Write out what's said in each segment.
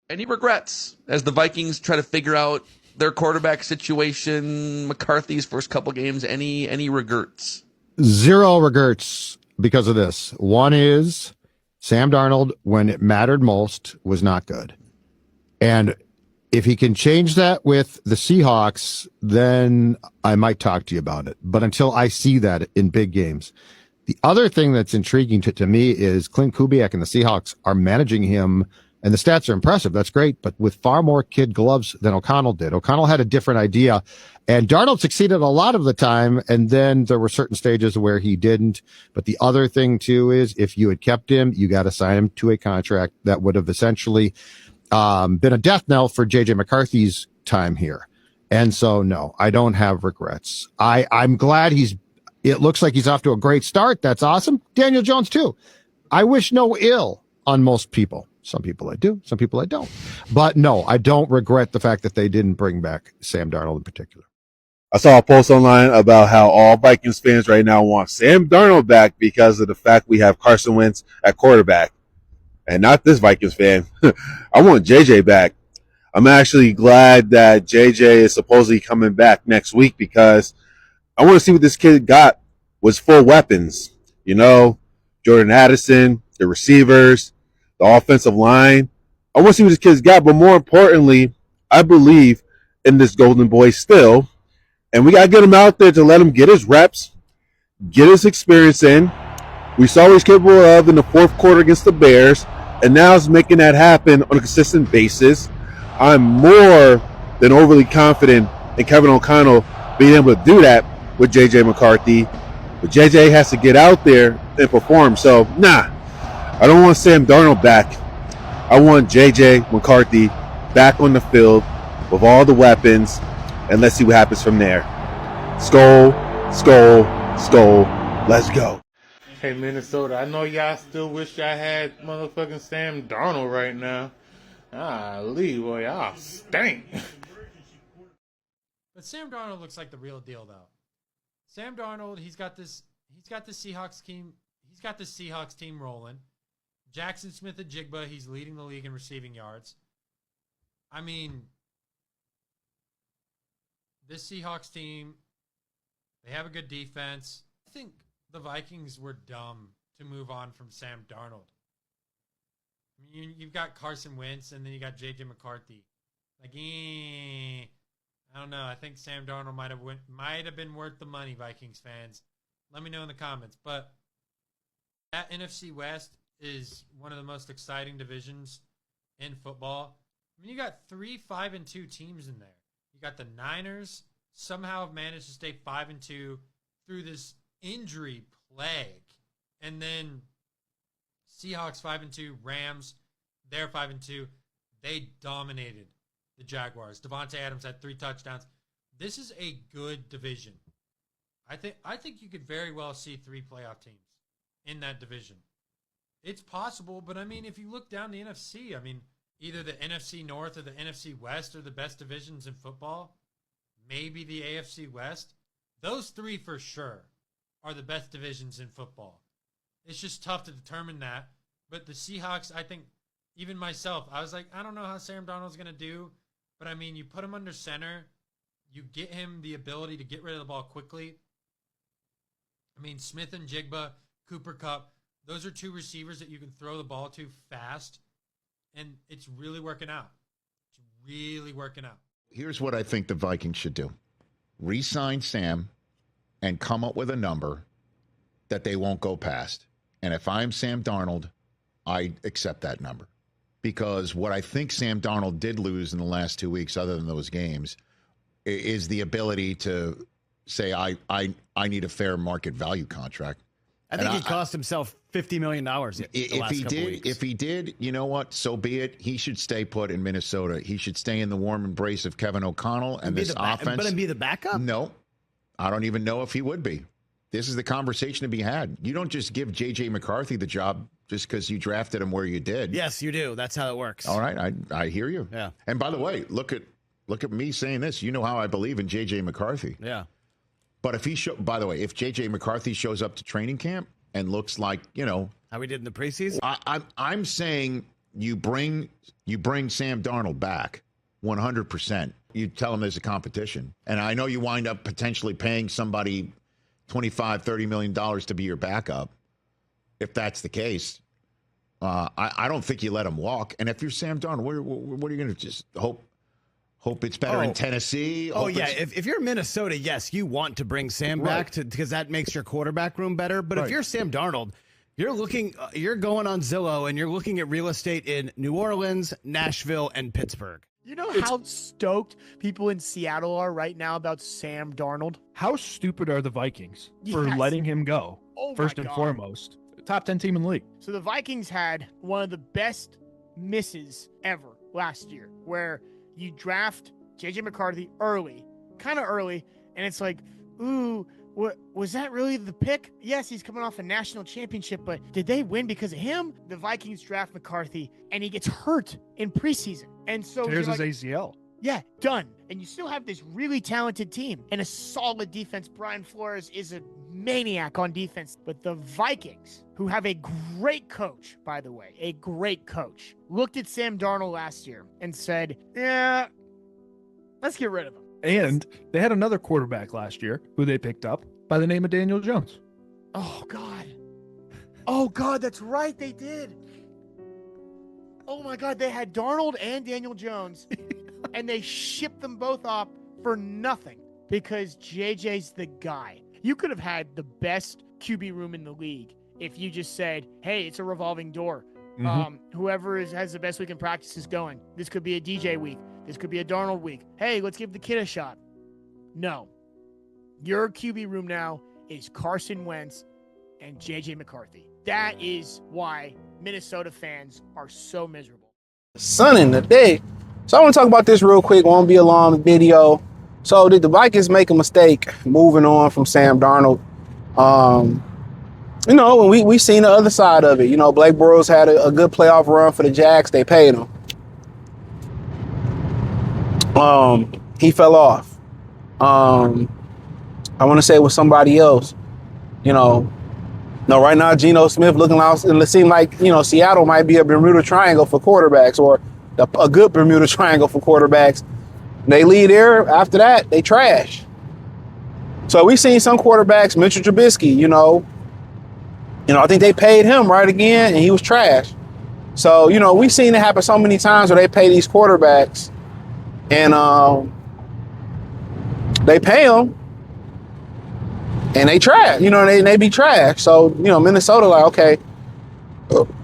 Any regrets as the Vikings try to figure out their quarterback situation, McCarthy's first couple games? Any regrets? Zero regrets because of this. One is Sam Darnold, when it mattered most, was not good. And if he can change that with the Seahawks, then I might talk to you about it. But until I see that in big games. The other thing that's intriguing to me is Clint Kubiak and the Seahawks are managing him, and the stats are impressive. That's great, but with far more kid gloves than O'Connell did. O'Connell had a different idea, and Darnold succeeded a lot of the time, and then there were certain stages where he didn't. But the other thing, too, is if you had kept him, you got to sign him to a contract that would have essentially been a death knell for J.J. McCarthy's time here. And so, no, I don't have regrets. I'm glad it looks like he's off to a great start. That's awesome. Daniel Jones, too. I wish no ill on most people. Some people I do, some people I don't. But no, I don't regret the fact that they didn't bring back Sam Darnold in particular. I saw a post online about how all Vikings fans right now want Sam Darnold back because of the fact we have Carson Wentz at quarterback. And not this Vikings fan. I want JJ back. I'm actually glad that JJ is supposedly coming back next week because I want to see what this kid got was full weapons. You know, Jordan Addison, the receivers, the offensive line. I want to see what this kid's got, but more importantly, I believe in this golden boy still. And we got to get him out there to let him get his reps, get his experience in. We saw what he's capable of in the fourth quarter against the Bears, and now he's making that happen on a consistent basis. I'm more than overly confident in Kevin O'Connell being able to do that with J.J. McCarthy. But J.J. has to get out there and perform. So, I don't want Sam Darnold back. I want J.J. McCarthy back on the field with all the weapons, and let's see what happens from there. Skol, skol, skol. Let's go. Hey, Minnesota, I know y'all still wish y'all had motherfucking Sam Darnold right now. Boy, y'all stink. But Sam Darnold looks like the real deal, though. Sam Darnold, he's got the Seahawks team. He's got the Seahawks team rolling. Jackson Smith-Njigba, he's leading the league in receiving yards. I mean, this Seahawks team, they have a good defense. I think the Vikings were dumb to move on from Sam Darnold. I mean, you've got Carson Wentz, and then you got J.J. McCarthy. I don't know. I think Sam Darnold might have been worth the money, Vikings fans. Let me know in the comments. But that NFC West is one of the most exciting divisions in football. I mean, you got 3 5-2 teams in there. You got the Niners somehow have managed to stay 5-2 through this injury plague. And then Seahawks 5-2, Rams, they're 5-2. They dominated the Jaguars. Devontae Adams had 3 touchdowns. This is a good division. I think you could very well see 3 playoff teams in that division. It's possible, but I mean, if you look down the NFC, I mean, either the NFC North or the NFC West are the best divisions in football. Maybe the AFC West. Those 3 for sure are the best divisions in football. It's just tough to determine that. But the Seahawks, I think, even myself, I was like, I don't know how Sam Darnold's going to do. But, I mean, you put him under center. You get him the ability to get rid of the ball quickly. I mean, Smith-Njigba, Cooper Kupp, those are 2 receivers that you can throw the ball to fast. And it's really working out. It's really working out. Here's what I think the Vikings should do. Re-sign Sam and come up with a number that they won't go past. And if I'm Sam Darnold, I accept that number. Because what I think Sam Darnold did lose in the last 2 weeks, other than those games, is the ability to say, I need a fair market value contract. I think he cost himself $50 million If he did, you know what? So be it. He should stay put in Minnesota. He should stay in the warm embrace of Kevin O'Connell and this offense. But be the backup? No. I don't even know if he would be. This is the conversation to be had. You don't just give J.J. McCarthy the job just because you drafted him where you did. Yes, you do. That's how it works. All right. I hear you. Yeah. And by the way, look at me saying this. You know how I believe in J.J. McCarthy. Yeah. But if J.J. McCarthy shows up to training camp and looks like, how we did in the preseason? I'm saying you bring Sam Darnold back 100%. You tell him there's a competition. And I know you wind up potentially paying somebody $25-30 million to be your backup. If that's the case, I don't think you let him walk. And if you're Sam Darnold, what are you going to just hope it's better in Tennessee? Oh, yeah. If you're Minnesota, yes, you want to bring Sam back because that makes your quarterback room better. But if you're Sam Darnold, you're going on Zillow and you're looking at real estate in New Orleans, Nashville, and Pittsburgh. You know how stoked people in Seattle are right now about Sam Darnold? How stupid are the Vikings for letting him go? First and foremost. Top 10 team in the league. So the Vikings had one of the best misses ever last year, where you draft JJ McCarthy kind of early, and it's like, ooh, what was that really the pick? Yes, he's coming off a national championship, but did they win because of him? The Vikings draft McCarthy, and he gets hurt in preseason. And so there's his ACL. Yeah, done. And you still have this really talented team and a solid defense. Brian Flores is a maniac on defense. But the Vikings, who have a great coach, by the way, a great coach, looked at Sam Darnold last year and said, yeah, let's get rid of him. And they had another quarterback last year who they picked up by the name of Daniel Jones. Oh, God. Oh, God, that's right. They did. Oh, my God. They had Darnold and Daniel Jones, and they shipped them both off for nothing because JJ's the guy. You could have had the best QB room in the league if you just said, hey, it's a revolving door. Whoever has the best week in practice is going. This could be a DJ week. This could be a Darnold week. Hey, let's give the kid a shot. No. Your QB room now is Carson Wentz and JJ McCarthy. That is why Minnesota fans are so miserable. Sun in the day. So I want to talk about this real quick. Won't be a long video. So did the Vikings make a mistake moving on from Sam Darnold? You know, when we seen the other side of it. You know, Blake Bortles had a good playoff run for the Jags. They paid him. He fell off. I want to say it was somebody else. You know, no, right now Geno Smith looking like, and it seemed like, you know, Seattle might be a Bermuda Triangle for quarterbacks, or a good Bermuda Triangle for quarterbacks. They lead there. After that, they trash. So we've seen some quarterbacks, Mitchell Trubisky, you know, I think they paid him right again, and he was trash. So, you know, we've seen it happen so many times where they pay these quarterbacks, and they pay them, and they trash. You know, they be trash. So, you know, Minnesota like, okay,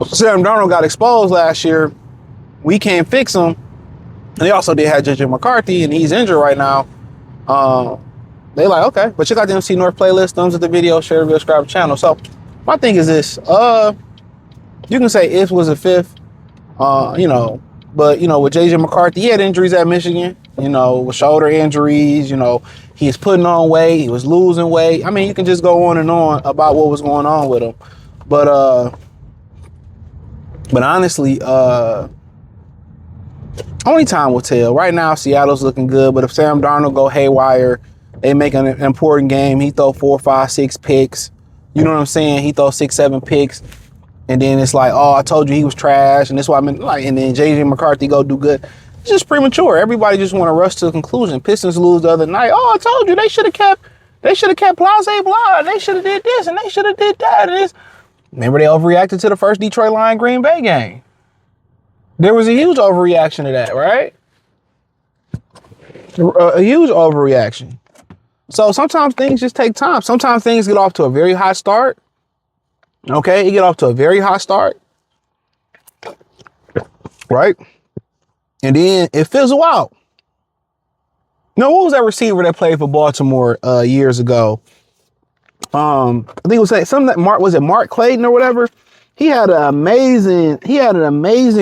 Sam Darnold got exposed last year. We can't fix him. And they also did have JJ McCarthy, and he's injured right now. They like, okay, but check out the MC North playlist, thumbs up the video, share the video, subscribe to the channel. So my thing is this, you can say if was a fifth, you know, but, you know, with JJ McCarthy, he had injuries at Michigan, you know, with shoulder injuries, you know, he's putting on weight, he was losing weight. I mean, you can just go on and on about what was going on with him. But honestly, only time will tell. Right now, Seattle's looking good, but if Sam Darnold go haywire, they make an important game, he throw 4, 5, 6 picks. You know what I'm saying? He throw 6, 7 picks, and then it's like, oh, I told you he was trash, and that's why and then JJ McCarthy go do good. It's just premature. Everybody just want to rush to a conclusion. Pistons lose the other night. Oh, I kept Blase Blah. They should have did this, and they should have did that. And this. Remember, they overreacted to the first Detroit Lions Green Bay game. There was a huge overreaction to that, right? A huge overreaction. So sometimes things just take time. Sometimes things get off to a very hot start. Okay, you get off to a very hot start. Right? And then it fizzles out. No, what was that receiver that played for Baltimore years ago? I think it was something that Mark Clayton or whatever? He had an amazing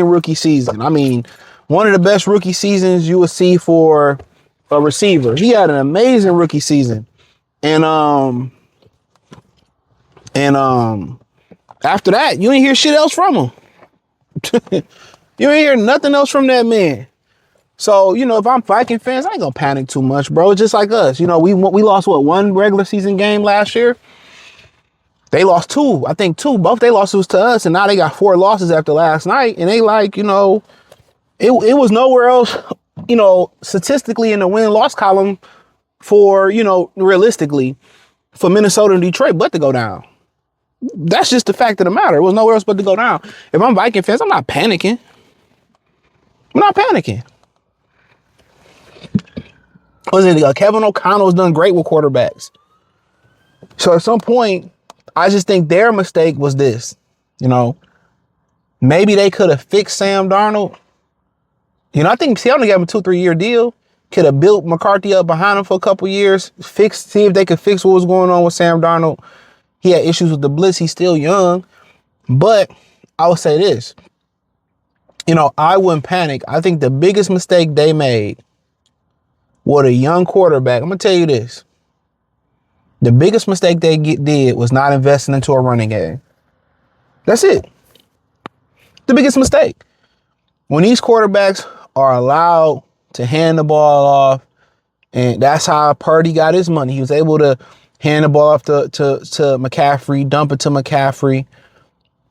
rookie season. I mean, one of the best rookie seasons you would see for a receiver. He had an amazing rookie season. And after that, you ain't hear shit else from him. You ain't hear nothing else from that man. So, you know, if I'm Viking fans, I ain't gonna panic too much, bro. Just like us. You know, we lost one regular season game last year. They lost two. I think two. Both they losses to us, and now they got 4 losses after last night. And they like, you know, it was nowhere else, you know, statistically in the win-loss column for, you know, realistically for Minnesota and Detroit but to go down. That's just the fact of the matter. It was nowhere else but to go down. If I'm Viking fans, I'm not panicking. I'm not panicking. Kevin O'Connell's done great with quarterbacks. So at some point, I just think their mistake was this. You know, maybe they could have fixed Sam Darnold. You know, I think Seattle gave him a 2-3 year deal. Could have built McCarthy up behind him for a couple years. See if they could fix what was going on with Sam Darnold. He had issues with the blitz. He's still young. But I would say this. You know, I wouldn't panic. I think the biggest mistake they made with a young quarterback, I'm going to tell you this. The biggest mistake they did was not investing into a running game. That's it. The biggest mistake. When these quarterbacks are allowed to hand the ball off, and that's how Purdy got his money. He was able to hand the ball off to McCaffrey, dump it to McCaffrey.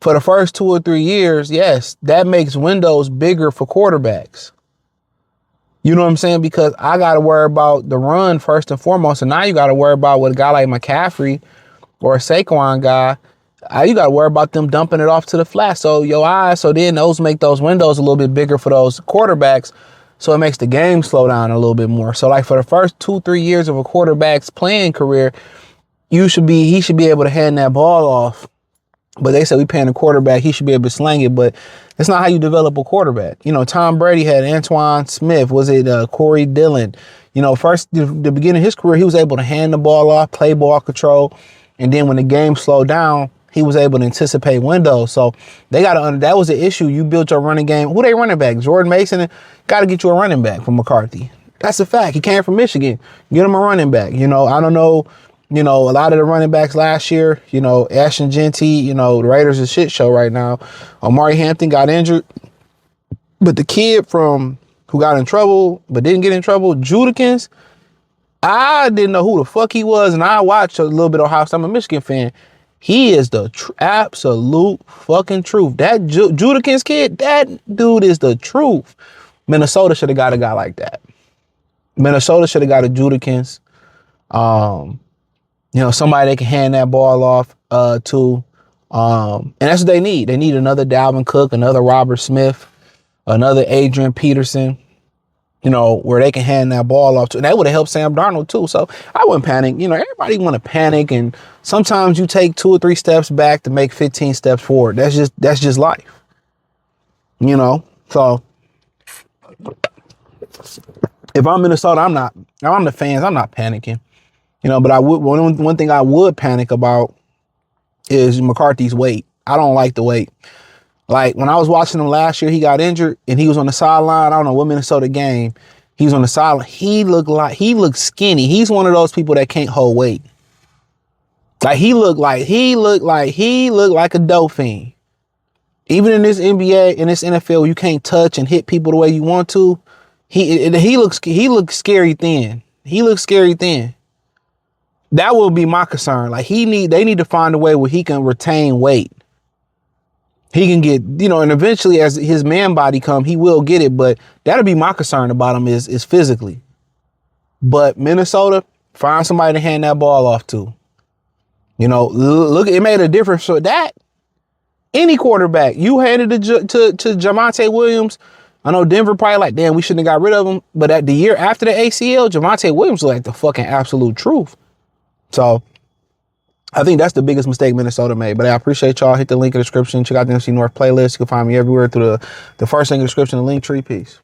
For the first 2 or 3 years, yes, that makes windows bigger for quarterbacks. You know what I'm saying? Because I got to worry about the run first and foremost. And now you got to worry about with a guy like McCaffrey or a Saquon guy. You got to worry about them dumping it off to the flat. So then those make those windows a little bit bigger for those quarterbacks. So it makes the game slow down a little bit more. So like for the first 2-3 years of a quarterback's playing career, he should be able to hand that ball off. But they said we paying a quarterback, he should be able to slang it. But that's not how you develop a quarterback. You know, Tom Brady had Antoine Smith. Was it Corey Dillon? You know, first, the beginning of his career, he was able to hand the ball off, play ball control. And then when the game slowed down, he was able to anticipate windows. So they got to, that was the issue. You built your running game. Who they running back? Jordan Mason. Got to get you a running back from McCarthy. That's a fact. He came from Michigan. Get him a running back. You know, I don't know. You know, a lot of the running backs last year, you know, Ashton Genty, you know, the Raiders is a shit show right now. Amari Hampton got injured. But the kid who got in trouble but didn't get in trouble, Judikins, I didn't know who the fuck he was. And I watched a little bit of Ohio State. I'm a Michigan fan. He is the absolute fucking truth. That Judikins kid, that dude is the truth. Minnesota should have got a guy like that. Minnesota should have got a Judikins. You know, somebody they can hand that ball off to. And that's what they need. They need another Dalvin Cook, another Robert Smith, another Adrian Peterson, you know, where they can hand that ball off to. And that would have helped Sam Darnold too. So I wouldn't panic. You know, everybody want to panic. And sometimes you take 2 or 3 steps back to make 15 steps forward. That's just life. You know, so if I'm Minnesota, I'm the fans, I'm not panicking. You know, but I would one thing I would panic about is McCarthy's weight. I don't like the weight. Like when I was watching him last year, he got injured and he was on the sideline. I don't know what Minnesota game. He was on the sideline. He looked skinny. He's one of those people that can't hold weight. Like he looked like a dolphin. Even in this NBA, in this NFL, you can't touch and hit people the way you want to. He looks scary thin. He looks scary thin. That will be my concern. Like they need to find a way where he can retain weight. He can get, you know, and eventually as his man body come, he will get it. But that'll be my concern about him is physically. But Minnesota, find somebody to hand that ball off to. You know, look, it made a difference. So that any quarterback, you handed it to Javonte Williams. I know Denver probably like, damn, we shouldn't have got rid of him. But at the year after the ACL, Javonte Williams was like the fucking absolute truth. So I think that's the biggest mistake Minnesota made. But I appreciate y'all. Hit the link in the description. Check out the NFC North playlist. You can find me everywhere through the first link in the description, the link tree. Peace.